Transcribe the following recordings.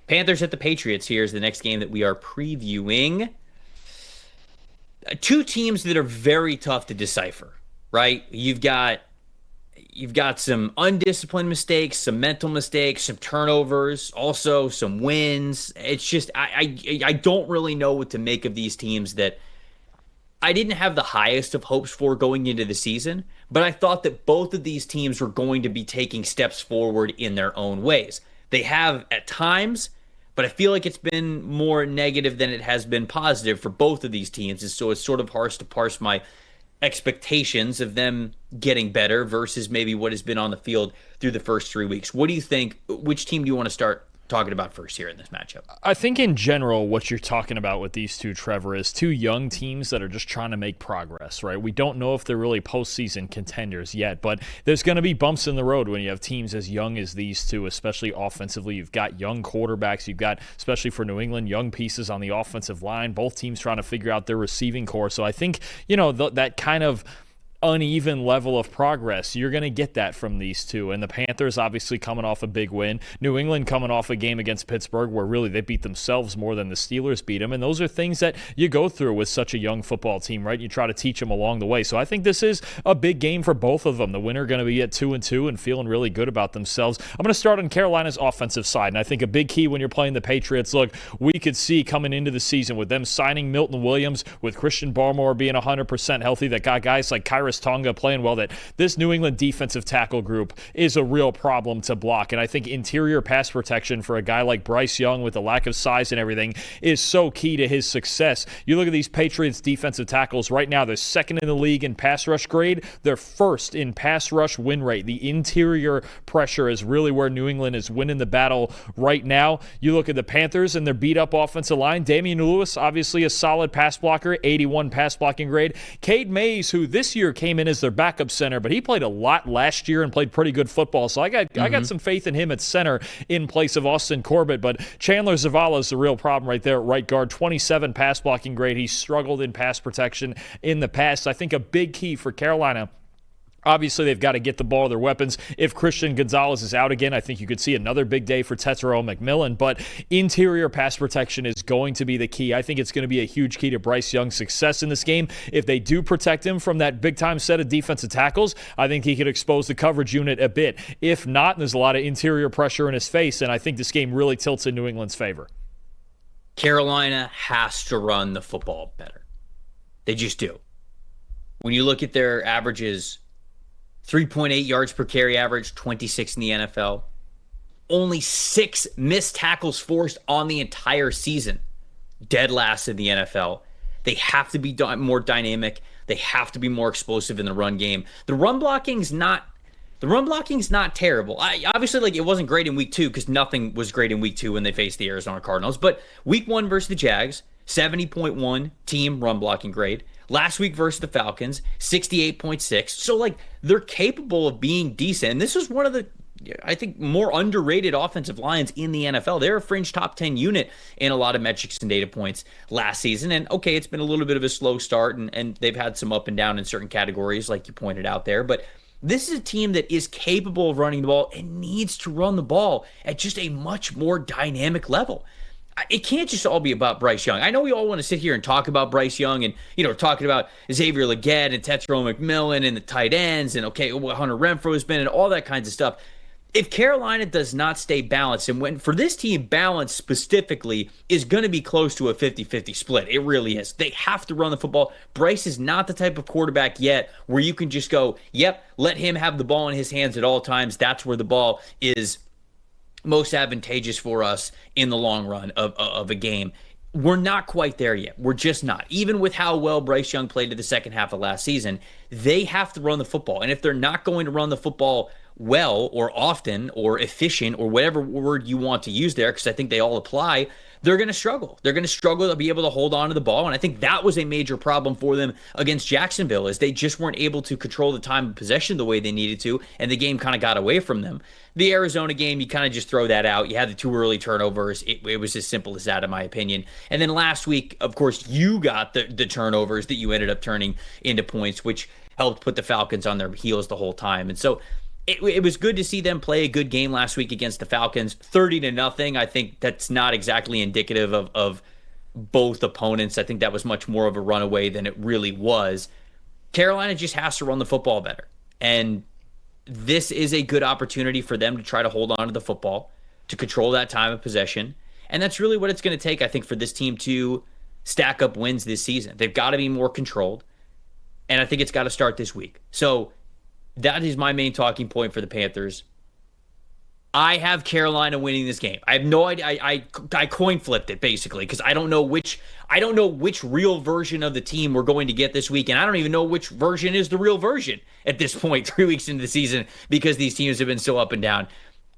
Panthers at the Patriots here is the next game that we are previewing. Two teams that are very tough to decipher, right? You've got some undisciplined mistakes, some mental mistakes, some turnovers, also some wins. It's just I don't really know what to make of these teams that I didn't have the highest of hopes for going into the season, but I thought that both of these teams were going to be taking steps forward in their own ways. They have at times, but I feel like it's been more negative than it has been positive for both of these teams. And so it's sort of hard to parse my expectations of them getting better versus maybe what has been on the field through the first 3 weeks. What do you think? Which team do you want to start talking about first here in this matchup? I think in general, what you're talking about with these two, Trevor, is two young teams that are just trying to make progress, right? We don't know if they're really postseason contenders yet, but there's going to be bumps in the road when you have teams as young as these two, especially offensively. You've got young quarterbacks. You've got, especially for New England, young pieces on the offensive line, both teams trying to figure out their receiving core. So I think, that kind of uneven level of progress, you're going to get that from these two. And the Panthers obviously coming off a big win. New England coming off a game against Pittsburgh where really they beat themselves more than the Steelers beat them. And those are things that you go through with such a young football team, right? You try to teach them along the way. So I think this is a big game for both of them. The winner going to be at 2-2 and feeling really good about themselves. I'm going to start on Carolina's offensive side. And I think a big key when you're playing the Patriots, look, we could see coming into the season with them signing Milton Williams, with Christian Barmore being 100% healthy, that got guys like Kyrus Tonga playing well, that this New England defensive tackle group is a real problem to block. And I think interior pass protection for a guy like Bryce Young with the lack of size and everything is so key to his success. You look at these Patriots defensive tackles right now, they're second in the league in pass rush grade. They're first in pass rush win rate. The interior pressure is really where New England is winning the battle right now. You look at the Panthers and their beat up offensive line. Damian Lewis, obviously a solid pass blocker, 81 pass blocking grade. Cade Mays, who this year came in as their backup center, but he played a lot last year and played pretty good football. So I got some faith in him at center in place of Austin Corbett. But Chandler Zavala is the real problem right there at right guard. 27 pass blocking grade. He struggled in pass protection in the past. I think a big key for Carolina, obviously, they've got to get the ball to their weapons. If Christian Gonzalez is out again, I think you could see another big day for Tetairoa McMillan. But interior pass protection is going to be the key. I think it's going to be a huge key to Bryce Young's success in this game. If they do protect him from that big-time set of defensive tackles, I think he could expose the coverage unit a bit. If not, there's a lot of interior pressure in his face, and I think this game really tilts in New England's favor. Carolina has to run the football better. They just do. When you look at their averages, 3.8 yards per carry average, 26 in the NFL. Only 6 missed tackles forced on the entire season. Dead last in the NFL. They have to be more dynamic. They have to be more explosive in the run game. The run blocking's not terrible. Obviously, it wasn't great in week 2 because nothing was great in week 2 when they faced the Arizona Cardinals. But week 1 versus the Jags, 70.1 team run blocking grade. Last week versus the Falcons, 68.6. So, they're capable of being decent. And this was one of the, I think, more underrated offensive lines in the NFL. They're a fringe top 10 unit in a lot of metrics and data points last season. And, okay, it's been a little bit of a slow start, and they've had some up and down in certain categories, like you pointed out there. But this is a team that is capable of running the ball and needs to run the ball at just a much more dynamic level. It can't just all be about Bryce Young. I know we all want to sit here and talk about Bryce Young and, talking about Xavier Legette and Tetairoa McMillan and the tight ends and, what Hunter Renfrow has been and all that kinds of stuff. If Carolina does not stay balanced, and when for this team, balance specifically is going to be close to a 50-50 split. It really is. They have to run the football. Bryce is not the type of quarterback yet where you can just go, yep, let him have the ball in his hands at all times. That's where the ball is most advantageous for us in the long run of a game. We're not quite there yet. We're just not. Even with how well Bryce Young played in the second half of last season, they have to run the football. And if they're not going to run the football well or often or efficient or whatever word you want to use there, because I think they all apply, they're going to struggle. They're going to struggle to be able to hold on to the ball. And I think that was a major problem for them against Jacksonville, is they just weren't able to control the time of possession the way they needed to, and the game kind of got away from them. The Arizona game, you kind of just throw that out. You had the 2 early turnovers. It was as simple as that, in my opinion. And then last week, of course, you got the turnovers that you ended up turning into points, which helped put the Falcons on their heels the whole time. And so it was good to see them play a good game last week against the Falcons, 30-0. I think that's not exactly indicative of both opponents. I think that was much more of a runaway than it really was. Carolina just has to run the football better. And this is a good opportunity for them to try to hold on to the football, to control that time of possession. And that's really what it's going to take, I think, for this team to stack up wins this season. They've got to be more controlled. And I think it's got to start this week. So that is my main talking point for the Panthers. I have Carolina winning this game. I have no idea. I coin flipped it basically because I don't know which real version of the team we're going to get this week, and I don't even know which version is the real version at this point, 3 weeks into the season, because these teams have been so up and down.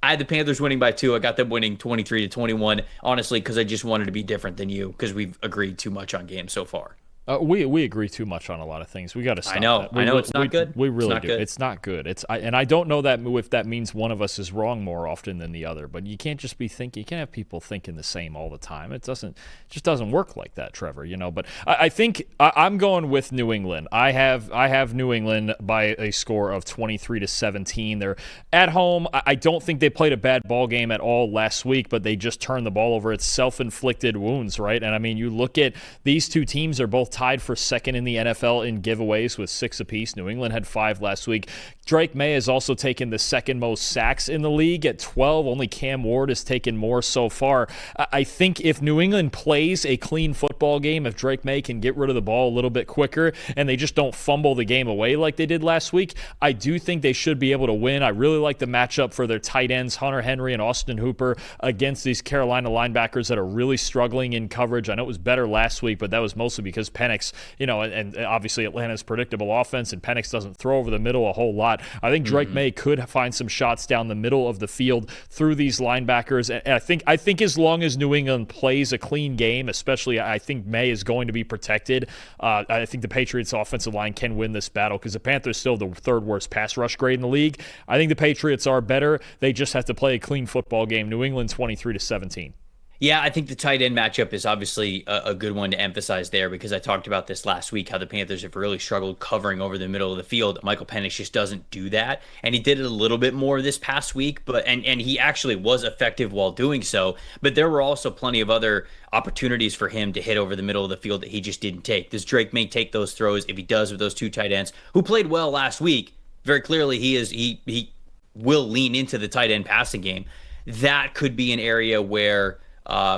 I had the Panthers winning by 2. I got them winning 23-21, honestly, because I just wanted to be different than you because we've agreed too much on games so far. We agree too much on a lot of things. We got to stop. I know. That. I know it's not good. We really do. Good. It's not good. And I don't know that if that means one of us is wrong more often than the other. But you can't just be thinking. You can't have people thinking the same all the time. It just doesn't work like that, Trevor. But I think I'm going with New England. I have New England by a score of 23-17. They're at home. I don't think they played a bad ball game at all last week, but they just turned the ball over. It's self-inflicted wounds, right? And I mean, you look at these two teams are both tied for second in the NFL in giveaways with 6 apiece. New England had 5 last week. Drake May has also taken the second most sacks in the league at 12. Only Cam Ward has taken more so far. I think if New England plays a clean football game, if Drake May can get rid of the ball a little bit quicker and they just don't fumble the game away like they did last week, I do think they should be able to win. I really like the matchup for their tight ends, Hunter Henry and Austin Hooper, against these Carolina linebackers that are really struggling in coverage. I know it was better last week, but that was mostly because Penix, and obviously Atlanta's predictable offense, and Penix doesn't throw over the middle a whole lot. I think Drake May could find some shots down the middle of the field through these linebackers. And I think as long as New England plays a clean game, especially, I think May is going to be protected. I think the Patriots' offensive line can win this battle because the Panthers still the 3rd worst pass rush grade in the league. I think the Patriots are better. They just have to play a clean football game. New England 23-17. Yeah, I think the tight end matchup is obviously a good one to emphasize there because I talked about this last week, how the Panthers have really struggled covering over the middle of the field. Michael Penix just doesn't do that, and he did it a little bit more this past week, and he actually was effective while doing so, but there were also plenty of other opportunities for him to hit over the middle of the field that he just didn't take. Does Drake May take those throws? If he does with those 2 tight ends, who played well last week, very clearly he will lean into the tight end passing game. That could be an area where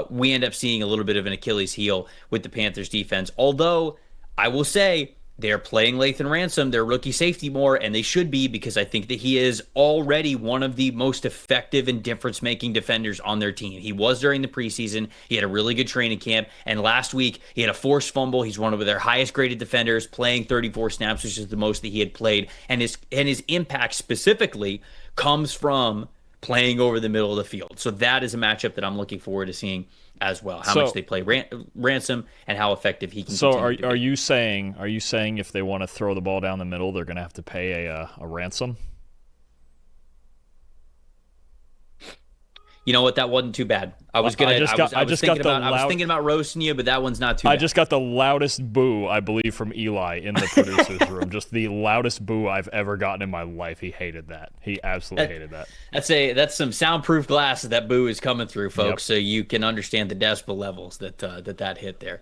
we end up seeing a little bit of an Achilles heel with the Panthers defense. Although I will say they're playing Lathan Ransom, their rookie safety, more, and they should be because I think that he is already one of the most effective and difference-making defenders on their team. He was during the preseason. He had a really good training camp, and last week he had a forced fumble. He's one of their highest-graded defenders, playing 34 snaps, which is the most that he had played, and his impact specifically comes from playing over the middle of the field. So that is a matchup that I'm looking forward to seeing as well. How much they play Ransom and how effective he can. So are you saying if they want to throw the ball down the middle, they're going to have to pay a ransom? You know what? That wasn't too bad. I was thinking about roasting you, but that one's not too bad. I just got the loudest boo, I believe, from Eli in the producer's room. Just the loudest boo I've ever gotten in my life. He hated that. He absolutely hated that. That's some soundproof glass that boo is coming through, folks. Yep. So you can understand the decibel levels that hit there.